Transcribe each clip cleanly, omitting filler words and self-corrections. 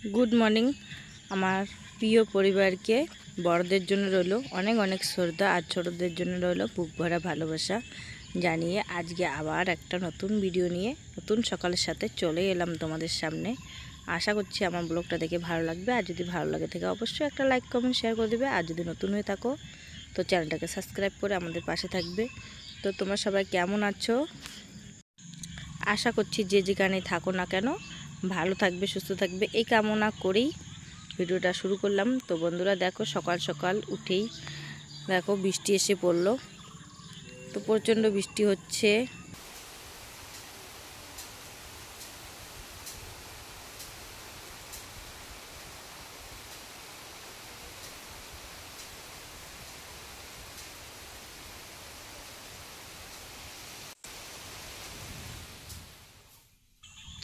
Good morning আমার প্রিয় পরিবারকে বড়দের জন্য রইল অনেক অনেক শ্রদ্ধা আর ছোটদের জন্য রইল বুক ভরা ভালোবাসা জানিয়ে আজকে আবার একটা নতুন ভিডিও নিয়ে নতুন সকালের সাথে চলে এলাম তোমাদের সামনে। আশা করছি আমার ব্লগটা দেখে ভালো লাগবে, আর যদি ভালো লাগে থাকে অবশ্যই একটা লাইক কমেন্ট শেয়ার করে দেবে, আর যদি নতুন হয়ে থাকো তো চ্যানেলটাকে সাবস্ক্রাইব করে আমাদের পাশে থাকবে। তো তোমরা সবাই কেমন আছো? আশা করছি যে যেখানে থাকো না কেন ভালো থাকবে, সুস্থ থাকবে, এই কামনা করেই ভিডিওটা শুরু করলাম। তো বন্ধুরা দেখো, সকাল সকাল উঠেই দেখো বৃষ্টি এসে পড়লো। তো প্রচণ্ড বৃষ্টি হচ্ছে।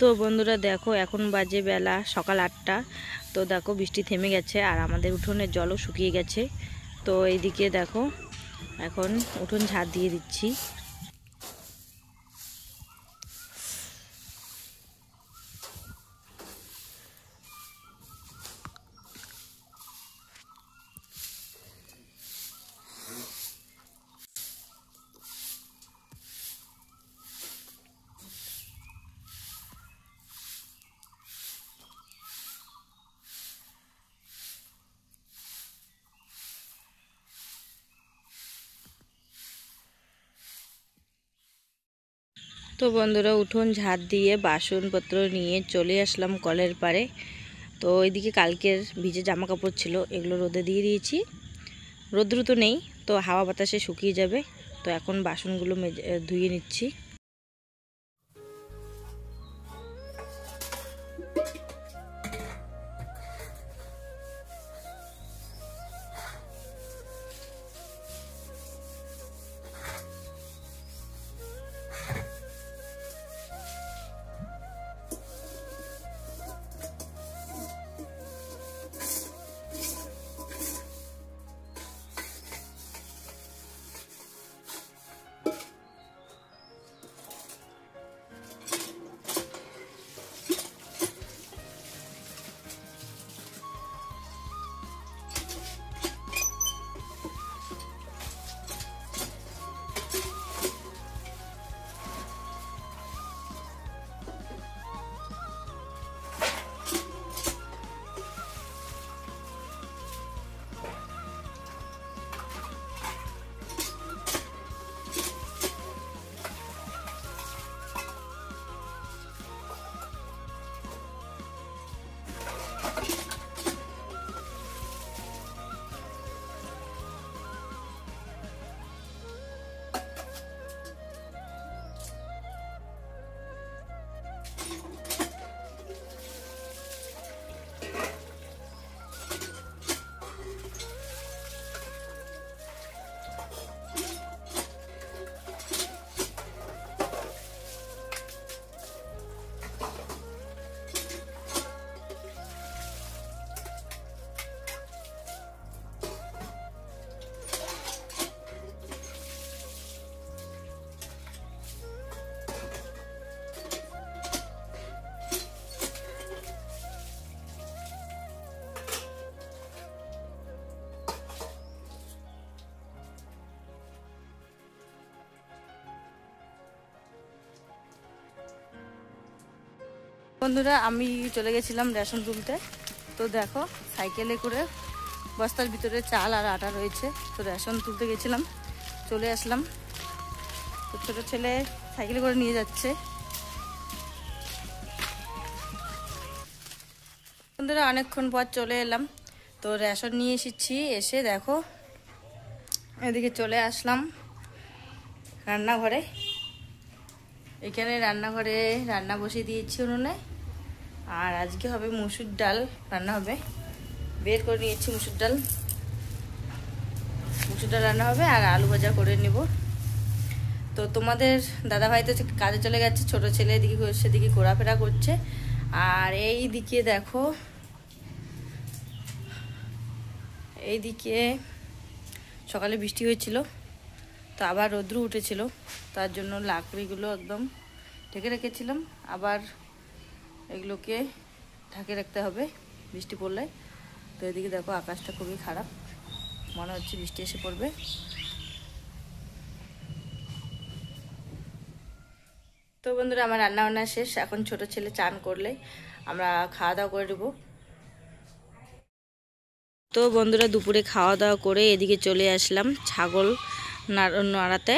তো বন্ধুরা দেখো, এখন বাজে বেলা সকাল 8টা। তো দেখো বৃষ্টি থেমে গেছে আর আমাদের উঠোনের জলও শুকিয়ে গেছে। তো এইদিকে দেখো এখন উঠোন ঝাড় দিয়ে দিচ্ছি। তো বন্ধুরা উঠোন ঝাড় দিয়ে বাসনপত্র নিয়ে চলে আসলাম কলের পাড়ে। তো এইদিকে কালকের ভিজে জামা কাপড় ছিল, এগুলো রোদে দিয়ে দিয়েছি। রোদ্রু তো নেই, তো হাওয়া বাতাসে শুকিয়ে যাবে। তো এখন বাসনগুলো ধুয়ে নিচ্ছি। বন্ধুরা আমি চলে গেছিলাম রেশন তুলতে। তো দেখো সাইকেলে করে বস্তার ভিতরে চাল আর আটা রয়েছে। তো রেশন তুলতে গেছিলাম, চলে আসলাম। তো ছোটো ছেলে সাইকেলে করে নিয়ে যাচ্ছে। বন্ধুরা অনেকক্ষণ পর চলে এলাম। তো রেশন নিয়ে এসেছি, এসে দেখো এদিকে চলে আসলাম রান্নাঘরে। এখানে রান্নাঘরে রান্না বসিয়ে দিয়েছি উনুনে। আর আজকে হবে মুসুর ডাল রান্না হবে। বের করে নিয়েছি মুসুর ডাল রান্না হবে, আর আলু ভাজা করে নেব। তো তোমাদের দাদাভাই তো কাজে চলে গেছে, ছোট ছেলে এদিকে সেদিকে ঘোরাফেরা করছে। আর এই দিকে দেখো, এইদিকে সকালে বৃষ্টি হয়েছিল, তো আবার রৌদ্র উঠেছিল, তার জন্য লাকড়িগুলো একদম ঢেকে রেখেছিলাম। আবার এগুলোকে ঢাকে রাখতে হবে। বৃষ্টি পড়লে। তো এদিকে দেখো আকাশটা খুবই খারাপ, মনে হচ্ছে বৃষ্টি এসে পড়বে। তো বন্ধুরা আমার রান্না বান্না শেষ, এখন ছোট ছেলে চান করলে আমরা খাওয়া দাওয়া করে দেবো। তো বন্ধুরা দুপুরে খাওয়া দাওয়া করে এদিকে চলে আসলাম ছাগল নাড়াতে।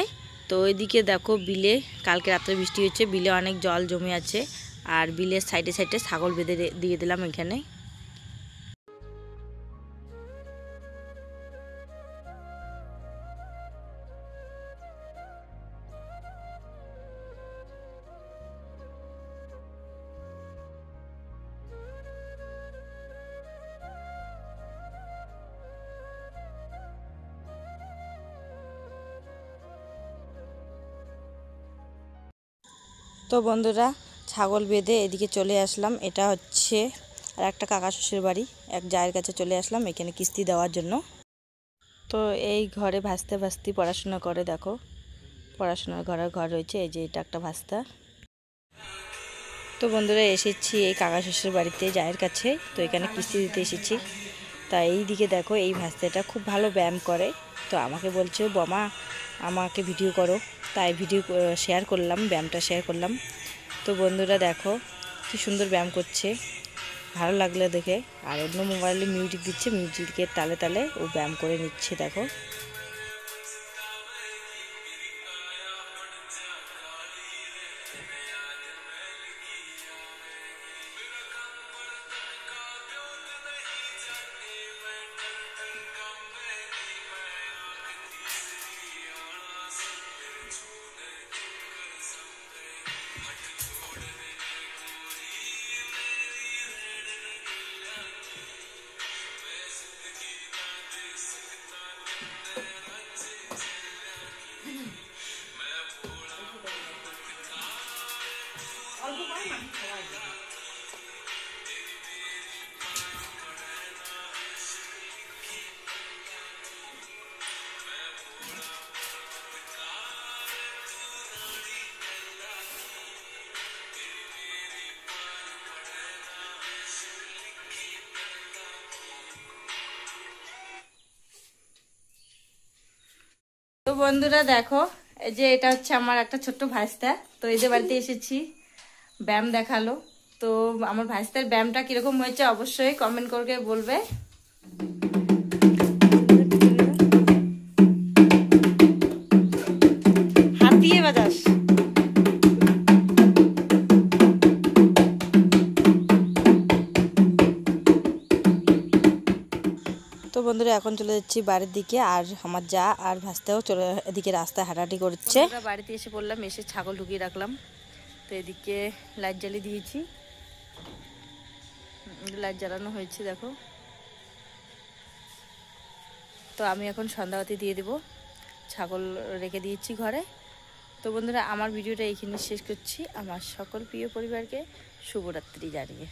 তো এদিকে দেখো বিলে কালকে রাত্রে বৃষ্টি হয়েছে, বিলে অনেক জল জমে আছে, আর বিলের সাইডে সাইডে ছাগল বেঁধে দিয়ে দিলাম এখানে। তো বন্ধুরা ছাগল বেঁধে এদিকে চলে আসলাম, এটা হচ্ছে আর একটা কাকা শ্বশুর বাড়ি, এক জায়ের কাছে চলে আসলাম এখানে কিস্তি দেওয়ার জন্য। তো এই ঘরে ভাস্তে ভাস্তি পড়াশোনা করে, দেখো পড়াশোনার ঘর রয়েছে, এই যে এটা একটা ভাস্তা। তো বন্ধুরা এসেছি এই কাকা শ্বশুর বাড়িতে জায়ের কাছে, তো এখানে কিস্তি দিতে এসেছি। তা এই দিকে দেখো এই ভাস্তাটা খুব ভালো ব্যায়াম করে, তো আমাকে বলছে বমা আমাকে ভিডিও করো, তাই ভিডিও শেয়ার করলাম, ব্যায়ামটা শেয়ার করলাম। তো বন্ধুরা দেখো কি সুন্দর ব্যায়াম করছে, ভালো লাগলো দেখে। আর অন্য মোবাইলে মিউজিক দিচ্ছে, মিউজিকের তালে তালে ও ব্যায়াম করে নিচ্ছে দেখো। তো বন্ধুরা দেখো এই যে এটা হচ্ছে আমার একটা ছোট্ট ভাইস্তা, তো এদের বাড়িতে এসেছি, ব্যায়াম দেখালো। তো আমার ভাইস্তার ব্যায়ামটা কিরকম হয়েছে অবশ্যই কমেন্ট করে বলবে। হাত দিয়ে বাজাস। তো বন্ধুরা এখন চলে যাচ্ছি বাড়ির দিকে, আর আমার যা আর ভাস্তাও চলে এদিকে রাস্তায় হাঁটাহাঁটি করছে। বাড়িতে এসে পড়লাম, এসে ছাগল ঢুকিয়ে রাখলাম। তো এদিকে লাইট জ্বালিয়ে দিয়েছি, লাইট জ্বালানো হয়েছে দেখো। তো আমি এখন সন্ধ্যাবাতি দিয়ে দেবো, ছাগল রেখে দিয়েছি ঘরে। তো বন্ধুরা আমার ভিডিওটা এইখানে শেষ করছি, আমার সকল প্রিয় পরিবারকে শুভরাত্রি জানিয়ে।